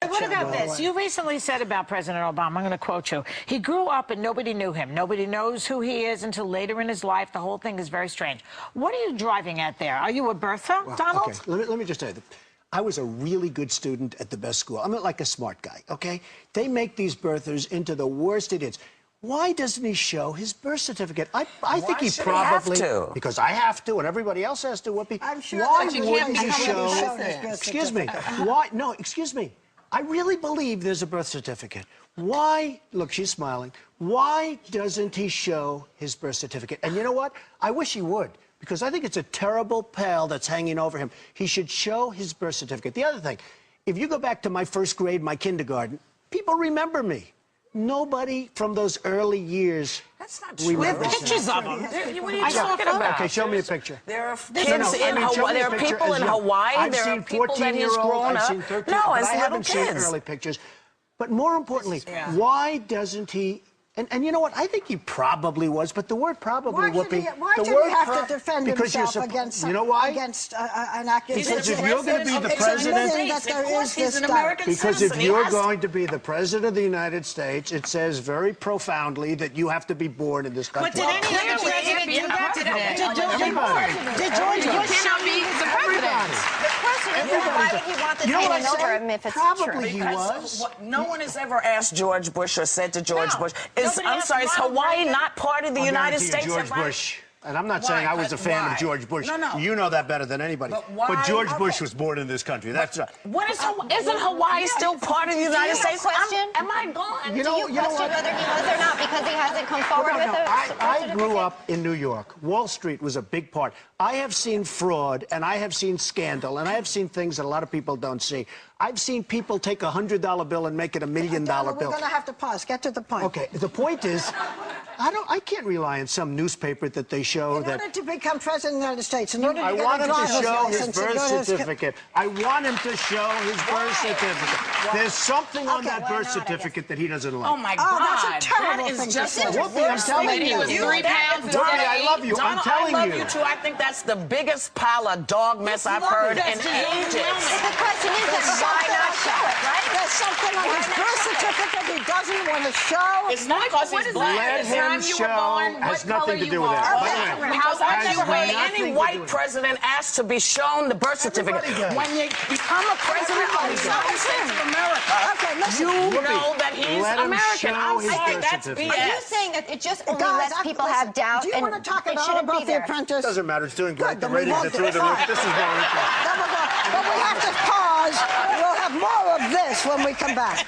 What about this? You recently said about President Obama, I'm going to quote you, he grew up and nobody knew him. Nobody knows who he is until later in his life. The whole thing is very strange. What are you driving at there? Are you a birther, well, Donald? Okay, let me just tell you, I was a really good student at the best school. I'm not like a smart guy, okay? They make these birthers into the worst idiots. Why doesn't he show his birth certificate? I think he probably... Have to? Because I have to, and everybody else has to. Whoopi. I'm sure why that you wouldn't can't he become show... his birth Excuse me. certificate. Why? No, excuse me. I really believe there's a birth certificate. Why... Look, she's smiling. Why doesn't he show his birth certificate? And you know what? I wish he would, because I think it's a terrible pall that's hanging over him. He should show his birth certificate. The other thing, if you go back to my first grade, my kindergarten, people remember me. Nobody from those early years. That's not true. We have pictures of him. What are you talking about? Okay, show me a picture. There are kids in Hawaii. There are people in Hawaii. There are people that he's grown up. No, as little kids. I haven't seen early pictures. But more importantly, why doesn't he... And you know what? I think he probably was, but the word probably, Whoopi... Why did he have to defend himself against you know why? Against an accusation? Because if you're going to be the president... That there is this because if you're going to be the president of the United States, it says very profoundly that you have to be born in this country. But did any other president do that today? Did George Bush cannot be the president. Why would he want the training over him if it's Probably true? he was. No one has ever asked George Bush or said to George Bush, I'm asked sorry, is Ronald Hawaii Reagan. not part of the United States? George Bush. And I'm not saying I was a fan of George Bush. No. You know that better than anybody. But George Bush was born in this country. That's right. What is isn't Hawaii still part of the United States? Question? Am I gone? You know Question what? whether he was or not because he hasn't come forward with it. I grew up in New York. Wall Street was a big part. I have seen fraud, and I have seen scandal, and I have seen things that a lot of people don't see. I've seen people take a $100 bill and make it $1 million bill. We're going to have to pause. Get to the point. Okay, the point is, I can't rely on some newspaper that they show In that... order to become president of the United States, in order to I get want a him to driver's show his license, birth certificate. I want him to show his birth certificate. There's something on that birth certificate that he doesn't like. Oh, my God. that's a terrible That thing is to just say. the Whoopi, I'm worst telling thing you. he was 3 pounds. Whoopi, I love you. I'm Donald, telling I love you. you, too. I think that's the biggest pile of dog mess I've heard in ages. The question is, why not show it, right? There's something on his birth certificate he doesn't want to show. It's not because he's black. Let him show. Has nothing to do with that. By the way, Because I've never heard nothing any to do white with it. president asked to be shown the birth certificate. Everybody does. When you become a president of the United States of America, Okay, listen. you know that he's Let him American. show I'm his sorry, birth that's certificate. Are you BS. saying that it just only Guys, lets people listen, have doubt do you and want to talk it at all shouldn't be about The there? Apprentice? Doesn't matter. It's doing great. Good, The then we ratings are won't through the do it. roof. This is more interesting. But we have to pause. We'll have more of this when we come back.